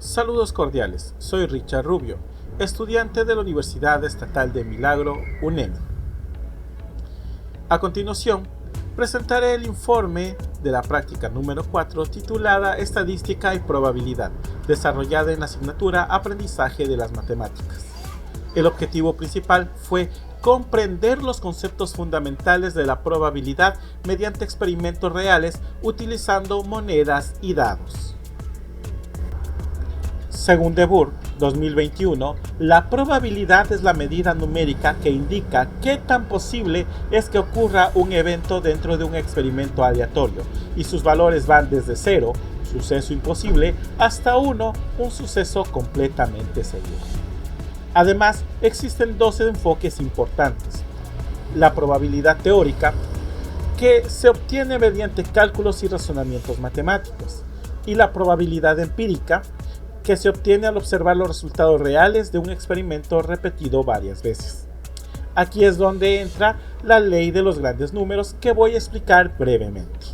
Saludos cordiales, soy Richard Rubio, estudiante de la Universidad Estatal de Milagro, UNEM. A continuación, presentaré el informe de la práctica número 4 titulada Estadística y Probabilidad, desarrollada en la asignatura Aprendizaje de las Matemáticas. El objetivo principal fue comprender los conceptos fundamentales de la probabilidad mediante experimentos reales utilizando monedas y dados. Según DeBurg, 2021, la probabilidad es la medida numérica que indica qué tan posible es que ocurra un evento dentro de un experimento aleatorio, y sus valores van desde 0, suceso imposible, hasta 1, un suceso completamente seguro. Además, existen dos enfoques importantes. La probabilidad teórica, que se obtiene mediante cálculos y razonamientos matemáticos, y la probabilidad empírica, que se obtiene al observar los resultados reales de un experimento repetido varias veces. Aquí es donde entra la ley de los grandes números que voy a explicar brevemente.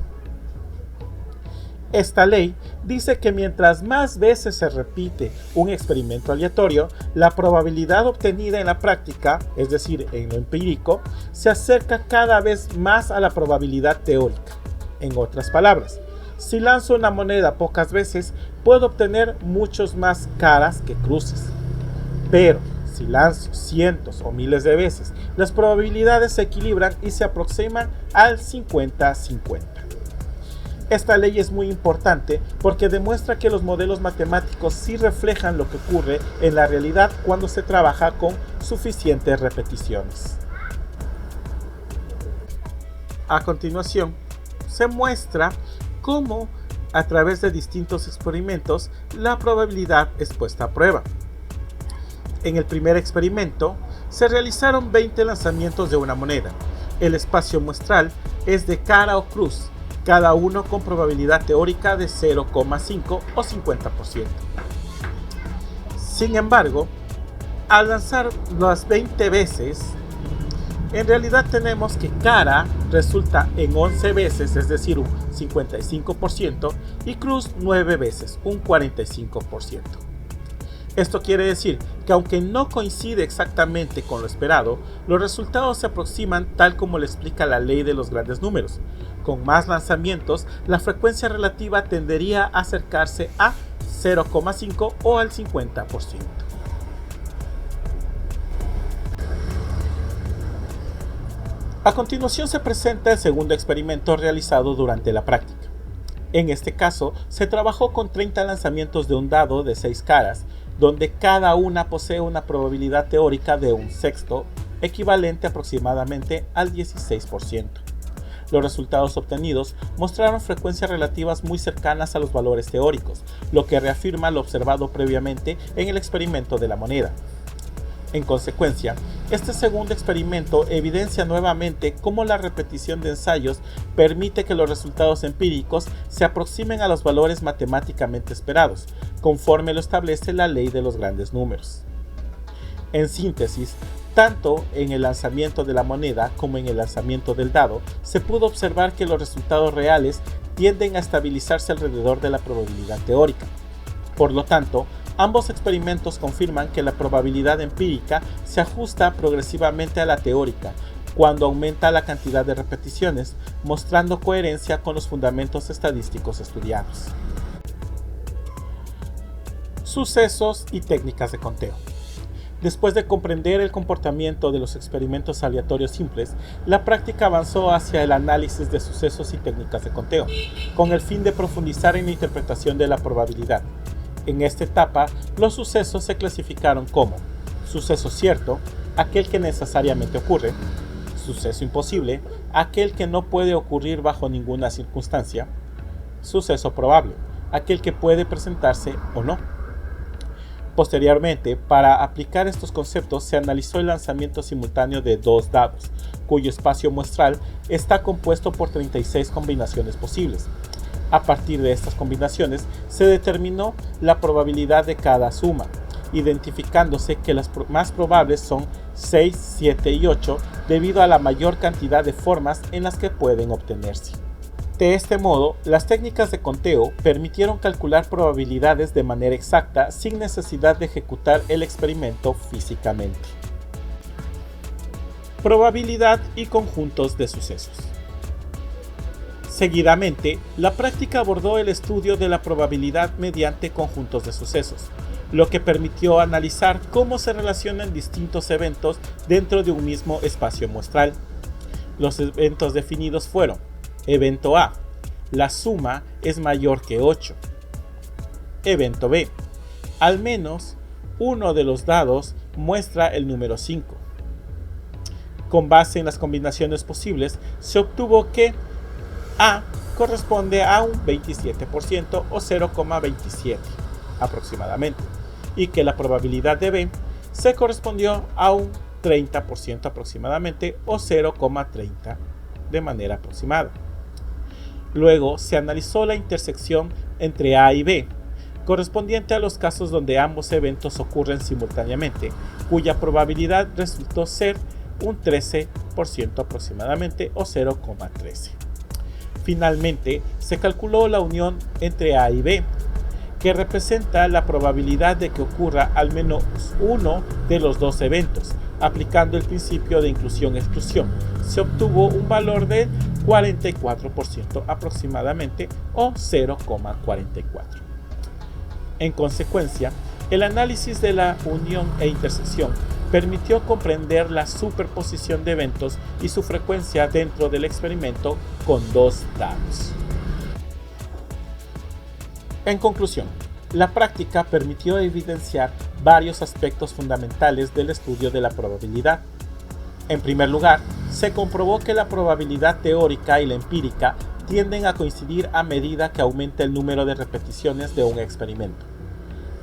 Esta ley dice que mientras más veces se repite un experimento aleatorio, la probabilidad obtenida en la práctica, es decir, en lo empírico, se acerca cada vez más a la probabilidad teórica. En otras palabras, si lanzo una moneda pocas veces, puedo obtener muchos más caras que cruces. Pero si lanzo cientos o miles de veces, las probabilidades se equilibran y se aproximan al 50-50. Esta ley es muy importante porque demuestra que los modelos matemáticos sí reflejan lo que ocurre en la realidad cuando se trabaja con suficientes repeticiones. A continuación, se muestra cómo, a través de distintos experimentos, la probabilidad es puesta a prueba. En el primer experimento, se realizaron 20 lanzamientos de una moneda. El espacio muestral es de cara o cruz, cada uno con probabilidad teórica de 0,5 o 50%. Sin embargo, al lanzar las 20 veces, en realidad tenemos que cara resulta en 11 veces, es decir, un 55%, y cruz 9 veces, un 45%. Esto quiere decir que aunque no coincide exactamente con lo esperado, los resultados se aproximan tal como lo explica la ley de los grandes números. Con más lanzamientos, la frecuencia relativa tendería a acercarse a 0,5 o al 50%. A continuación se presenta el segundo experimento realizado durante la práctica. En este caso, se trabajó con 30 lanzamientos de un dado de 6 caras, donde cada una posee una probabilidad teórica de un sexto, equivalente aproximadamente al 16%. Los resultados obtenidos mostraron frecuencias relativas muy cercanas a los valores teóricos, lo que reafirma lo observado previamente en el experimento de la moneda. En consecuencia, este segundo experimento evidencia nuevamente cómo la repetición de ensayos permite que los resultados empíricos se aproximen a los valores matemáticamente esperados, conforme lo establece la ley de los grandes números. En síntesis, tanto en el lanzamiento de la moneda como en el lanzamiento del dado, se pudo observar que los resultados reales tienden a estabilizarse alrededor de la probabilidad teórica. Por lo tanto, ambos experimentos confirman que la probabilidad empírica se ajusta progresivamente a la teórica cuando aumenta la cantidad de repeticiones, mostrando coherencia con los fundamentos estadísticos estudiados. Sucesos y técnicas de conteo. Después de comprender el comportamiento de los experimentos aleatorios simples, la práctica avanzó hacia el análisis de sucesos y técnicas de conteo, con el fin de profundizar en la interpretación de la probabilidad. En esta etapa, los sucesos se clasificaron como suceso cierto, aquel que necesariamente ocurre; suceso imposible, aquel que no puede ocurrir bajo ninguna circunstancia; suceso probable, aquel que puede presentarse o no. Posteriormente, para aplicar estos conceptos, se analizó el lanzamiento simultáneo de dos dados, cuyo espacio muestral está compuesto por 36 combinaciones posibles. A partir de estas combinaciones, se determinó la probabilidad de cada suma, identificándose que las más probables son 6, 7 y 8 debido a la mayor cantidad de formas en las que pueden obtenerse. De este modo, las técnicas de conteo permitieron calcular probabilidades de manera exacta sin necesidad de ejecutar el experimento físicamente. Probabilidad y conjuntos de sucesos. Seguidamente, la práctica abordó el estudio de la probabilidad mediante conjuntos de sucesos, lo que permitió analizar cómo se relacionan distintos eventos dentro de un mismo espacio muestral. Los eventos definidos fueron: evento A, la suma es mayor que 8. Evento B, al menos uno de los dados muestra el número 5. Con base en las combinaciones posibles, se obtuvo que A corresponde a un 27% o 0,27 aproximadamente, y que la probabilidad de B se correspondió a un 30% aproximadamente o 0,30 de manera aproximada. Luego se analizó la intersección entre A y B, correspondiente a los casos donde ambos eventos ocurren simultáneamente, cuya probabilidad resultó ser un 13% aproximadamente o 0,13. Finalmente, se calculó la unión entre A y B, que representa la probabilidad de que ocurra al menos uno de los dos eventos. Aplicando el principio de inclusión-exclusión, se obtuvo un valor de 44% aproximadamente o 0,44. En consecuencia, el análisis de la unión e intersección permitió comprender la superposición de eventos y su frecuencia dentro del experimento con dos dados. En conclusión, la práctica permitió evidenciar varios aspectos fundamentales del estudio de la probabilidad. En primer lugar, se comprobó que la probabilidad teórica y la empírica tienden a coincidir a medida que aumenta el número de repeticiones de un experimento.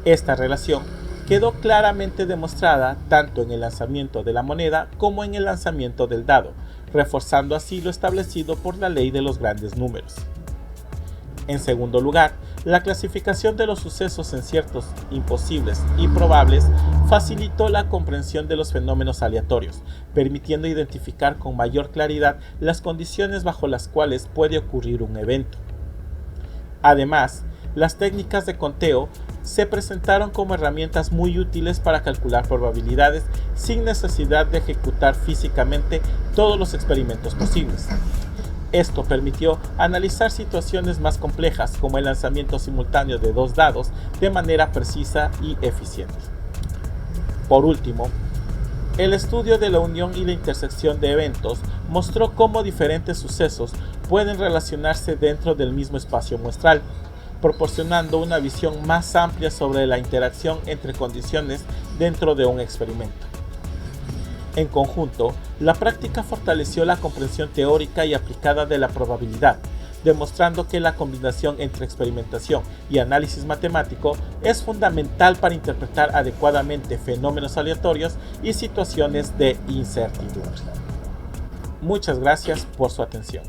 Esta relación quedó claramente demostrada tanto en el lanzamiento de la moneda como en el lanzamiento del dado, reforzando así lo establecido por la ley de los grandes números. En segundo lugar, la clasificación de los sucesos en ciertos imposibles y probables facilitó la comprensión de los fenómenos aleatorios, permitiendo identificar con mayor claridad las condiciones bajo las cuales puede ocurrir un evento. Además, las técnicas de conteo se presentaron como herramientas muy útiles para calcular probabilidades sin necesidad de ejecutar físicamente todos los experimentos posibles. Esto permitió analizar situaciones más complejas como el lanzamiento simultáneo de dos dados de manera precisa y eficiente. Por último, el estudio de la unión y la intersección de eventos mostró cómo diferentes sucesos pueden relacionarse dentro del mismo espacio muestral, proporcionando una visión más amplia sobre la interacción entre condiciones dentro de un experimento. En conjunto, la práctica fortaleció la comprensión teórica y aplicada de la probabilidad, demostrando que la combinación entre experimentación y análisis matemático es fundamental para interpretar adecuadamente fenómenos aleatorios y situaciones de incertidumbre. Muchas gracias por su atención.